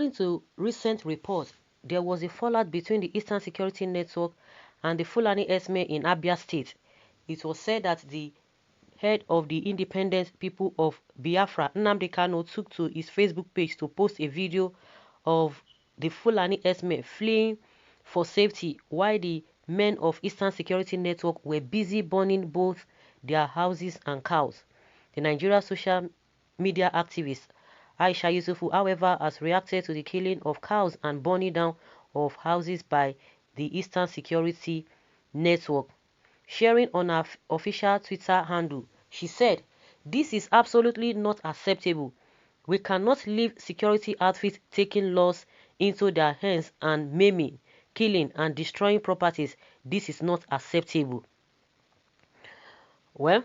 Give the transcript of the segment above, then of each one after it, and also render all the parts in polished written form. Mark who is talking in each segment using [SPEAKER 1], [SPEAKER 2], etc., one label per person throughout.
[SPEAKER 1] According to recent reports, there was a fallout between the Eastern Security Network and the Fulani Esme in Abia State. It was said that the head of the independent people of Biafra, Nnamdi Kanu, took to his Facebook page to post a video of the Fulani Esme fleeing for safety while the men of Eastern Security Network were busy burning both their houses and cows. The Nigeria social media activist Aisha Yesufu, however, has reacted to the killing of cows and burning down of houses by the Eastern Security Network. Sharing on her official Twitter handle, she said, "This is absolutely not acceptable. We cannot leave security outfits taking laws into their hands and maiming, killing, and destroying properties. This is not acceptable." Well,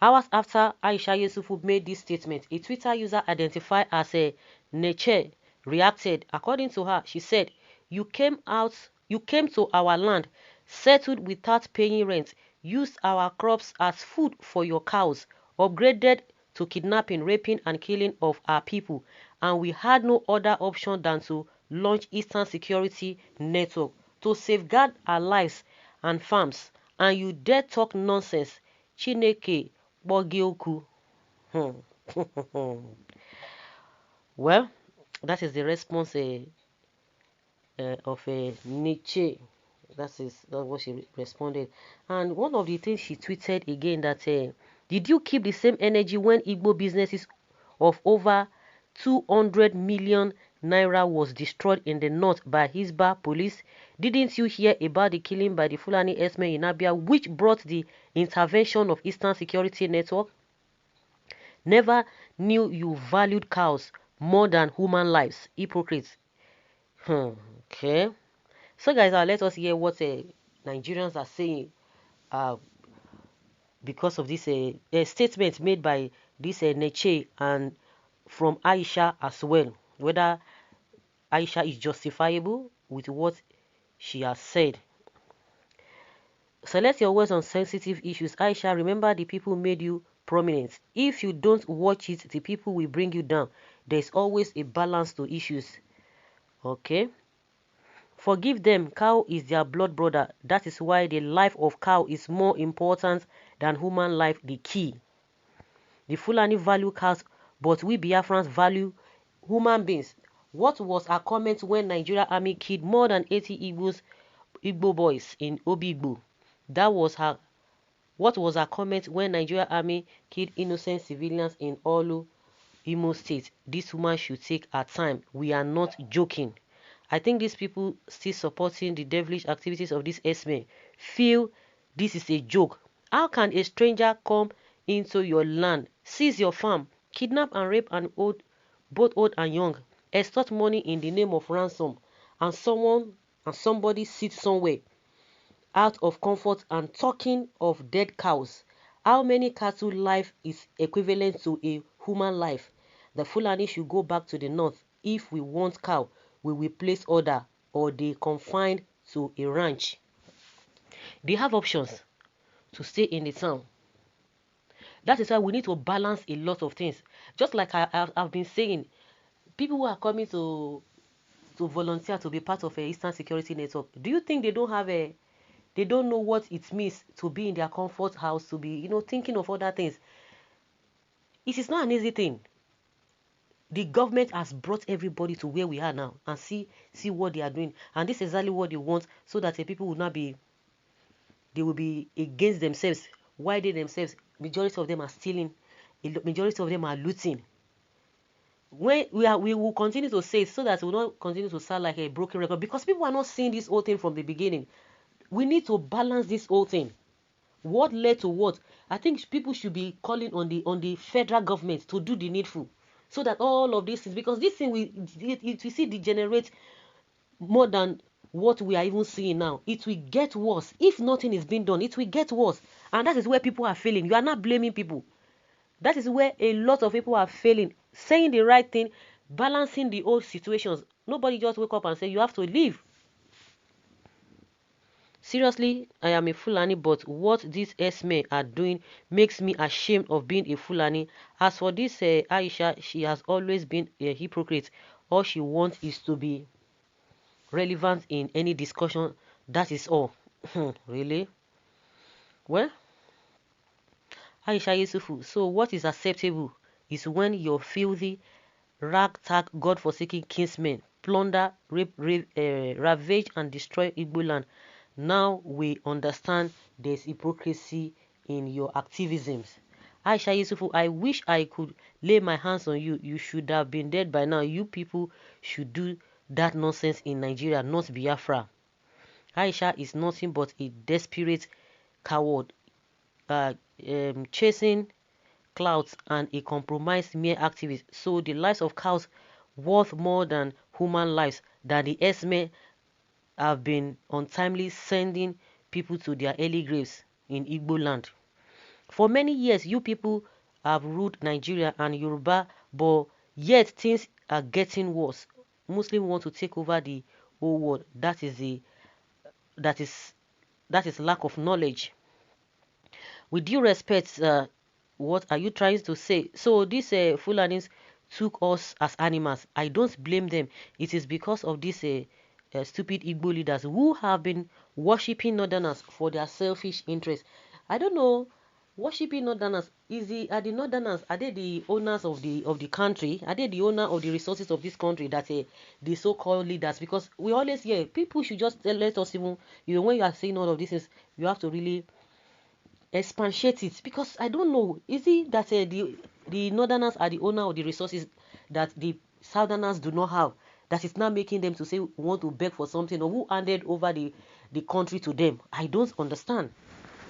[SPEAKER 1] hours after Aisha Yesufu made this statement, a Twitter user identified as a Neche reacted. According to her, she said, you came to our land, settled without paying rent, used our crops as food for your cows, upgraded to kidnapping, raping, and killing of our people, and we had no other option than to launch Eastern Security Network to safeguard our lives and farms, and you dare talk nonsense. Chineke Bogioku. Well, that is the response of Nietzsche. That's what she responded. And one of the things she tweeted again that did you keep the same energy when Igbo businesses of over 200 million naira was destroyed in the north by Hisba police? Didn't you hear about the killing by the Fulani Esme in Abia, which brought the intervention of Eastern Security Network? Never knew you valued cows more than human lives. Hypocrites. Okay. So guys, let us hear what Nigerians are saying because of this statement made by this Neche and from Aisha as well. Whether Aisha is justifiable with what she has said. Select your words on sensitive issues. Aisha, remember the people made you prominent. If you don't watch it, the people will bring you down. There's always a balance to issues. Okay. Forgive them. Cow is their blood brother. That is why the life of cow is more important than human life. The key. The Fulani value cows, but we Biafrans value human beings. What was her comment when Nigeria Army killed more than 80 Igbo boys in Obigbo? That was her. What was her comment when Nigeria Army killed innocent civilians in Olu, Imo State? This woman should take her time. We are not joking. I think these people still supporting the devilish activities of this Esme feel this is a joke. How can a stranger come into your land, seize your farm, kidnap and rape both old and young, extort money in the name of ransom, and somebody sits somewhere out of comfort and talking of dead cows? How many cattle life is equivalent to a human life? The Fulani should go back to the north. If we want cow, we will place order, or they confined to a ranch. They have options to stay in the town. That is why we need to balance a lot of things. Just like I've been saying, people who are coming to volunteer to be part of a Eastern Security Network, do you think they don't know what it means to be in their comfort house, to be, thinking of other things? It is not an easy thing. The government has brought everybody to where we are now, and see what they are doing, and this is exactly what they want, so that the people will not be, they will be against themselves. Why they themselves, majority of them are stealing, majority of them are looting. When we will continue to say it, so that we will not continue to sound like a broken record, because people are not seeing this whole thing from the beginning. We need to balance this whole thing. What led to what? I think people should be calling on the federal government to do the needful, so that all of these things, because this thing we see degenerate more than what we are even seeing now. It will get worse. If nothing is being done, it will get worse. And that is where people are failing. You are not blaming people. That is where a lot of people are failing. Saying the right thing, balancing the old situations. Nobody just wake up and say, you have to leave. Seriously, I am a Fulani, but what these Esme are doing makes me ashamed of being a Fulani. As for this Aisha, she has always been a hypocrite. All she wants is to be relevant in any discussion. That is all. Really? Well, Aisha Yesufu, so what is acceptable is when your filthy, ragtag, God-forsaken kinsmen plunder, rape, ravage, and destroy Igbo land. Now we understand there's hypocrisy in your activisms. Aisha Yesufu, I wish I could lay my hands on you. You should have been dead by now. You people should do that nonsense in Nigeria, not Biafra. Aisha is nothing but a desperate coward, chasing clouds and a compromised mere activist. So the lives of cows worth more than human lives that the S-men have been untimely sending people to their early graves in Igbo land. For many years, you people have ruled Nigeria and Yoruba, but yet things are getting worse. Muslims want to take over the whole world. That is lack of knowledge. With due respect, what are you trying to say? So these Fulanis took us as animals. I don't blame them. It is because of these stupid Igbo leaders who have been worshipping Northerners for their selfish interests. I don't know. Worshipping Northerners, are the Northerners, are they the owners of the country? Are they the owner of the resources of this country that the so-called leaders? Because we always hear people should just let us even, when you are saying all of this, you have to really expatiate it, because I don't know, is it that the Northerners are the owner of the resources that the Southerners do not have, that is now making them to say want to beg for something, or who handed over the country to them? I don't understand,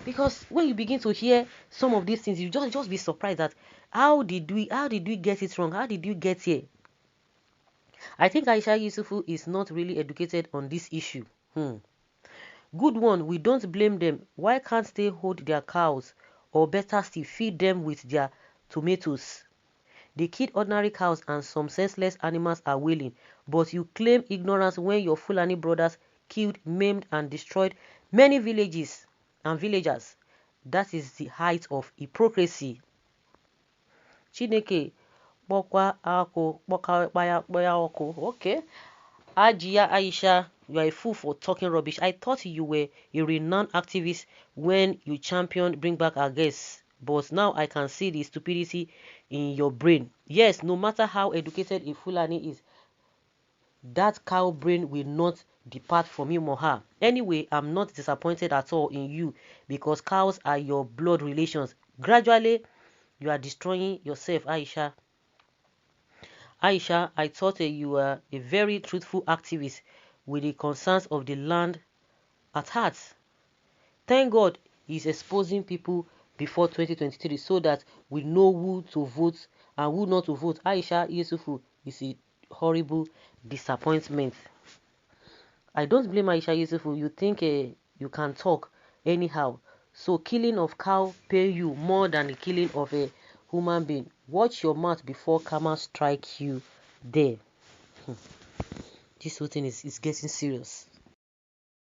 [SPEAKER 1] because when you begin to hear some of these things, you just be surprised that how did we get it wrong? How did we get here? I think Aisha Yesufu is not really educated on this issue. Good one, we don't blame them. Why can't they hold their cows, or better still, feed them with their tomatoes? They kill ordinary cows and some senseless animals are willing, but you claim ignorance when your Fulani brothers killed, maimed, and destroyed many villages and villagers. That is the height of hypocrisy. Chineke, okay. Aisha, you are a fool for talking rubbish. I thought you were a renowned activist when you championed bring back our guests. But now I can see the stupidity in your brain. Yes, no matter how educated a Fulani is, that cow brain will not depart from him or her. Anyway, I'm not disappointed at all in you, because cows are your blood relations. Gradually, you are destroying yourself, Aisha. Aisha, I thought you were a very truthful activist with the concerns of the land at heart. Thank God he's exposing people before 2023 so that we know who to vote and who not to vote. Aisha Yesufu is a horrible disappointment. I don't blame Aisha Yesufu. You think you can talk anyhow. So killing of cow pay you more than the killing of a human being. Watch your mouth before karma strike you there. This whole thing is getting serious.